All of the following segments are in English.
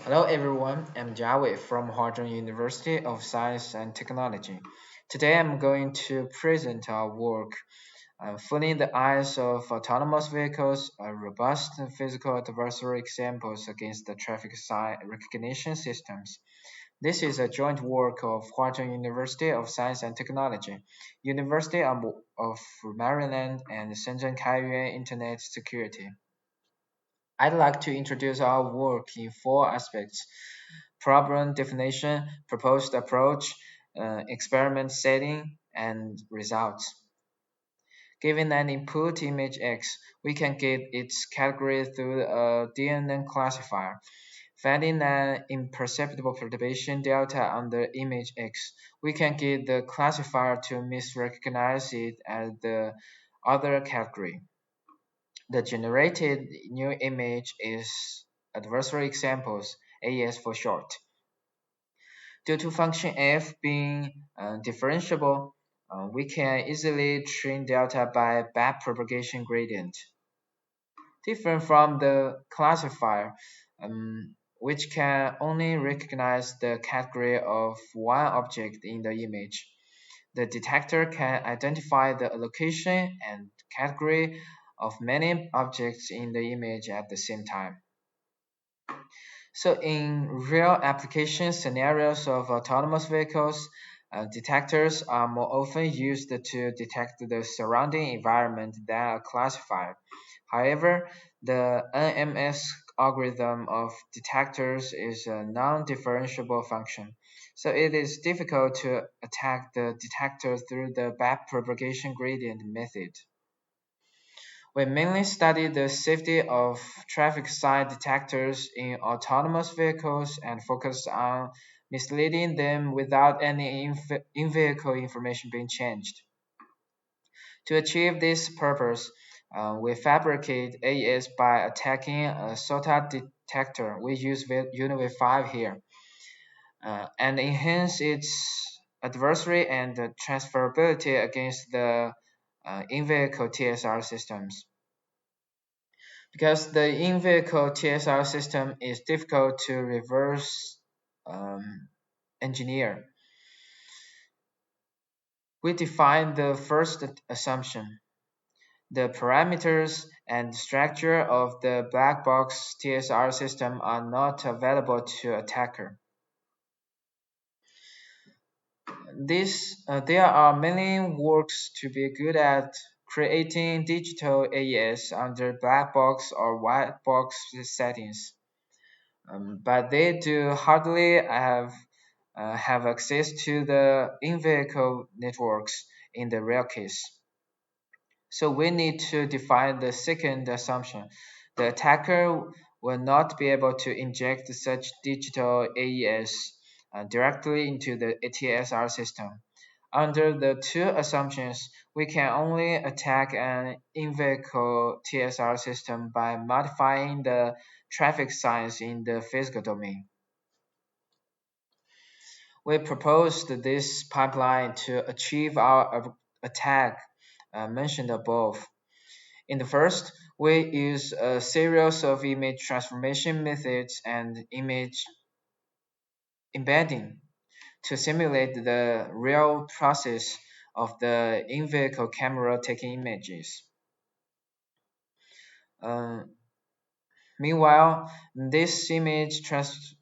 Hello everyone, I'm Jiawei from Huazhong University of Science and Technology. Today I'm going to present our work, Fooling the Eyes of Autonomous Vehicles, a robust physical adversarial examples against the traffic sign recognition systems. This is a joint work of Huazhong University of Science and Technology, University of Maryland, and Shenzhen Kaiyuan Internet Security. I'd like to introduce our work in four aspects: problem definition, proposed approach, experiment setting, and results. Given an input image X, we can get its category through a DNN classifier. Finding an imperceptible perturbation delta on the image X, we can get the classifier to misrecognize it as the other category. The generated new image is adversarial examples, AES for short. Due to function f being differentiable, we can easily train delta by backpropagation gradient. Different from the classifier, which can only recognize the category of one object in the image. The detector can identify the location and category of many objects in the image at the same time. So in real application scenarios of autonomous vehicles, detectors are more often used to detect the surrounding environment than a classifier. However, the NMS algorithm of detectors is a non-differentiable function, so it is difficult to attack the detector through the backpropagation gradient method. We mainly study the safety of traffic sign detectors in autonomous vehicles and focus on misleading them without any in-vehicle information being changed. To achieve this purpose, we fabricate AES by attacking a SOTA detector. We use Unit 5 here, and enhance its adversary and transferability against the in-vehicle TSR systems. Because the in-vehicle TSR system is difficult to reverse engineer. We define the first assumption. The parameters and structure of the black box TSR system are not available to attacker. There are many works to be good at creating digital AES under black box or white box settings. But they do hardly have access to the in-vehicle networks in the real case. So we need to define the second assumption. The attacker will not be able to inject such digital AES directly into the ATSR system. Under the two assumptions, we can only attack an in-vehicle TSR system by modifying the traffic signs in the physical domain. We proposed this pipeline to achieve our attack mentioned above. In the first, we use a series of image transformation methods and image embedding to simulate the real process of the in-vehicle camera taking images. Uh, Meanwhile, these image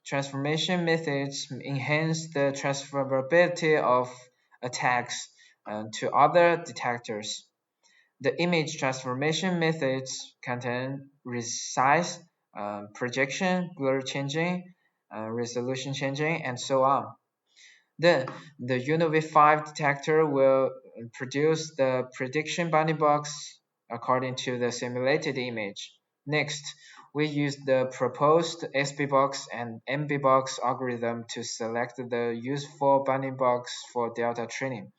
transformation methods enhance the transferability of attacks to other detectors. The image transformation methods contain resize, projection, blur changing, resolution changing, and so on. Then the UNV5 detector will produce the prediction bounding box according to the simulated image. Next, we use the proposed SB-box and MB-box algorithm to select the useful bounding box for delta training.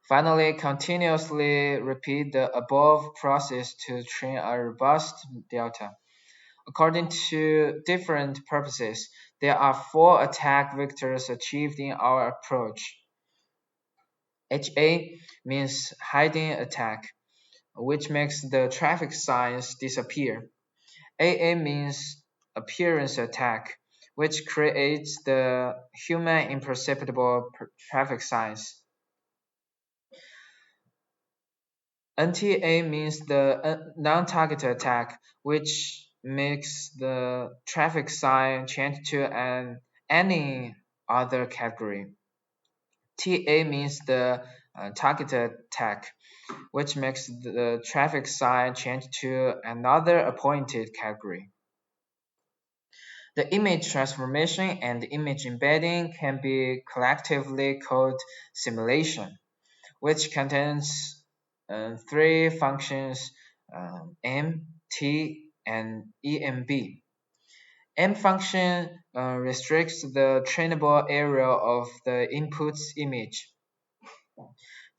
Finally, continuously repeat the above process to train a robust delta. According to different purposes, there are four attack vectors achieved in our approach. HA means hiding attack, which makes the traffic signs disappear. AA means appearance attack, which creates the human imperceptible traffic signs. NTA means the non-targeted attack, which makes the traffic sign change to any other category. TA means the targeted attack, which makes the traffic sign change to another appointed category. The image transformation and image embedding can be collectively called simulation, which contains three functions M, T, and EMB. M function restricts the trainable area of the input's image.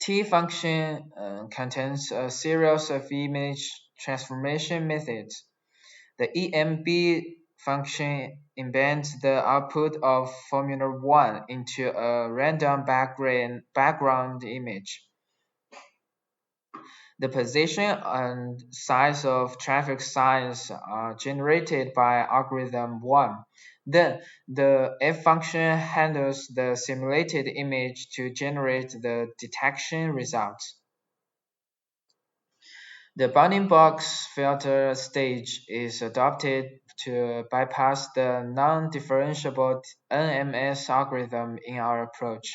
T function contains a series of image transformation methods. The EMB function embeds the output of Formula 1 into a random background image. The position and size of traffic signs are generated by algorithm 1. Then, the F function handles the simulated image to generate the detection results. The bounding box filter stage is adopted to bypass the non-differentiable NMS algorithm in our approach.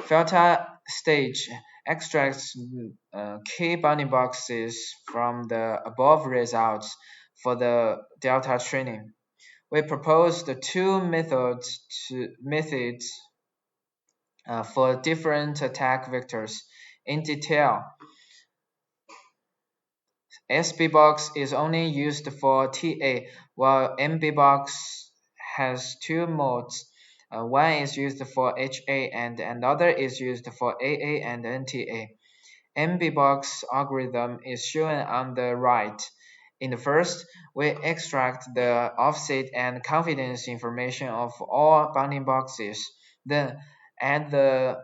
Filter stage extracts key bounding boxes from the above results for the delta training. We proposed two methods for different attack vectors. In detail, SB box is only used for TA, while MB box has two modes. One is used for HA and another is used for AA and NTA. MB box algorithm is shown on the right. In the first, we extract the offset and confidence information of all bounding boxes, then add the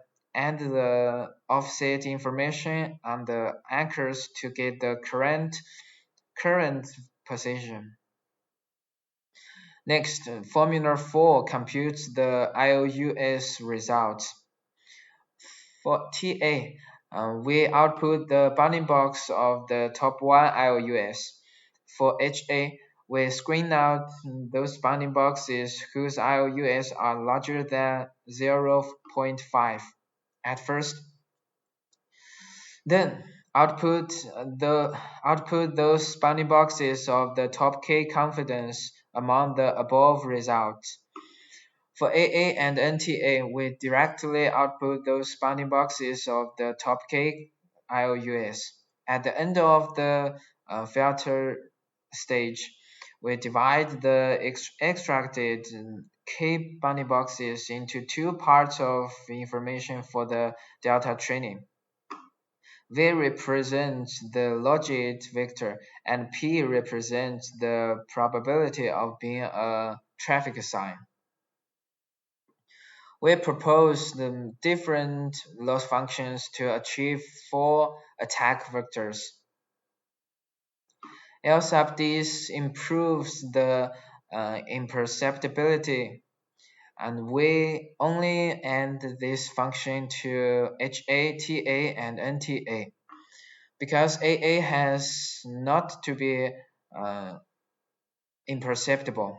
offset information on the anchors to get the current position. Next, Formula 4 computes the IOUS results. For TA, we output the bounding box of the top one IOUS. For HA, we screen out those bounding boxes whose IOUS are larger than 0.5 at first. Then output those bounding boxes of the top K confidence among the above results. For AA and NTA, we directly output those bounding boxes of the top K IOUS. At the end of the filter stage, we divide the extracted K bounding boxes into two parts of information for the delta training. V represents the logit vector and P represents the probability of being a traffic sign. We propose the different loss functions to achieve four attack vectors. Else up this improves the imperceptibility, and we only add this function to HA, TA, and NTA. Because AA has not to be imperceptible.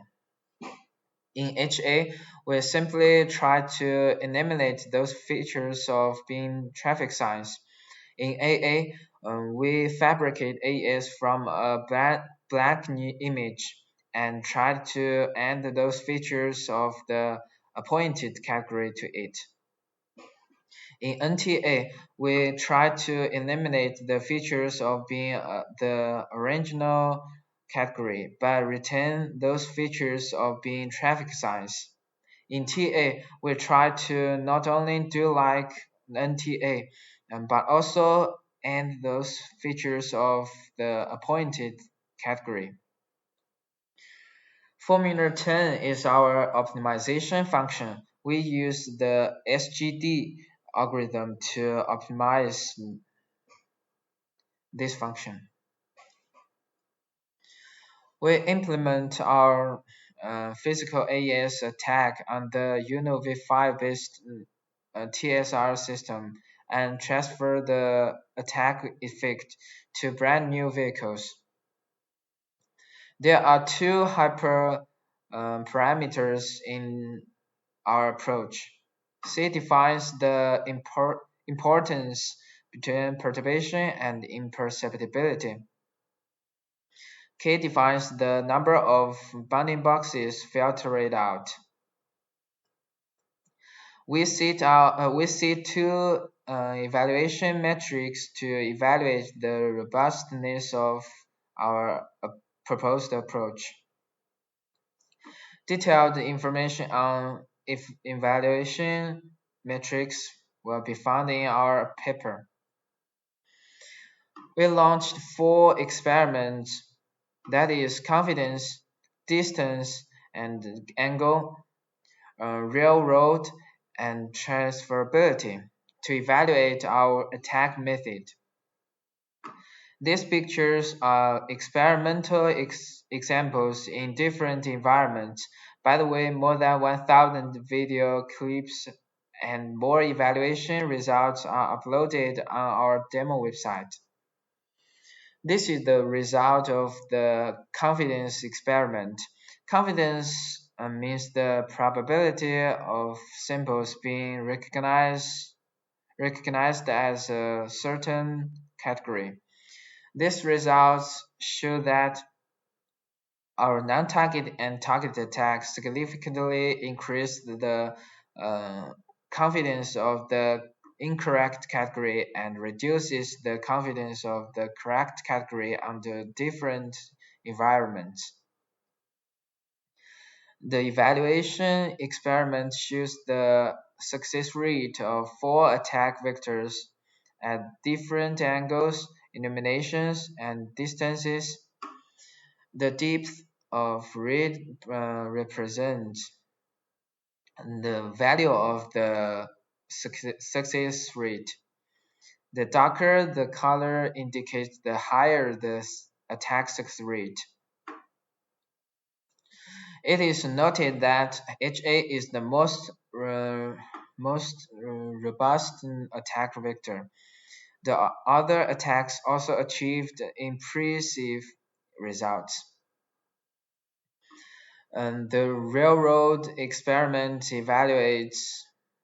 In HA, we simply try to eliminate those features of being traffic signs. In AA, we fabricate AS from a black image and try to add those features of the appointed category to it. In NTA, we try to eliminate the features of being the original category, but retain those features of being traffic signs. In TA, we try to not only do like NTA, but also add those features of the appointed category. Formula 10 is our optimization function. We use the SGD algorithm to optimize this function. We implement our physical AES attack on the UNO-V5-based TSR system and transfer the attack effect to brand new vehicles. There are two hyper parameters in our approach. C defines the importance between perturbation and imperceptibility. K defines the number of bounding boxes filtered out. We see two evaluation metrics to evaluate the robustness of our proposed approach. Detailed information on evaluation metrics will be found in our paper. We launched 4 experiments, that is confidence, distance, and angle, railroad, and transferability, to evaluate our attack method. These pictures are experimental examples in different environments. By the way, more than 1,000 video clips and more evaluation results are uploaded on our demo website. This is the result of the confidence experiment. Confidence means the probability of symbols being recognized as a certain category. These results show that our non-target and target attacks significantly increase the confidence of the incorrect category and reduces the confidence of the correct category under different environments. The evaluation experiment shows the success rate of 4 attack vectors at different angles, illuminations, and distances. The depth of read represents the value of the success rate. The darker the color indicates the higher the attack success rate. It is noted that HA is the most robust attack vector. The other attacks also achieved impressive results. And the railroad experiment evaluates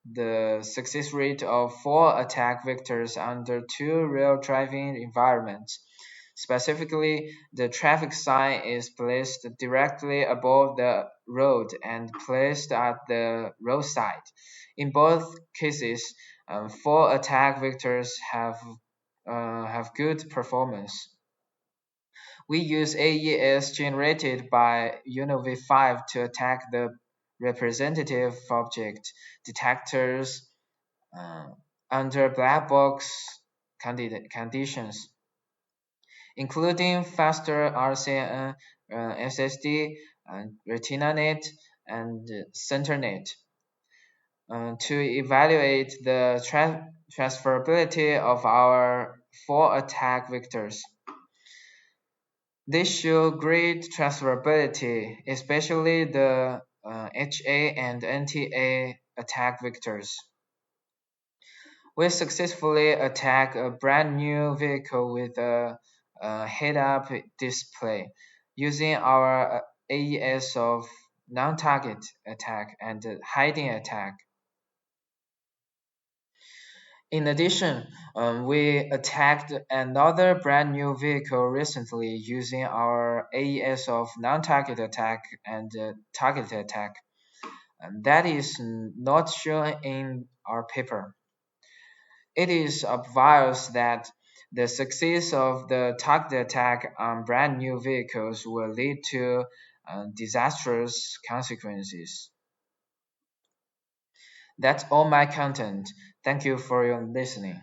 the success rate of 4 attack vectors under 2 real driving environments. Specifically, the traffic sign is placed directly above the road and placed at the roadside. In both cases, 4 attack vectors have good performance. We use AES generated by UNO-V5 to attack the representative object detectors under black box conditions, including faster RCN, SSD, RetinaNet, and CenterNet, to evaluate the transferability of our 4 attack vectors. They show great transferability, especially the HA and NTA attack vectors. We successfully attack a brand new vehicle with a head-up display using our AES of non-target attack and hiding attack. In addition, we attacked another brand new vehicle recently using our AES of non-target attack and target attack. That is not shown in our paper. It is obvious that the success of the target attack on brand new vehicles will lead to disastrous consequences. That's all my content. Thank you for your listening.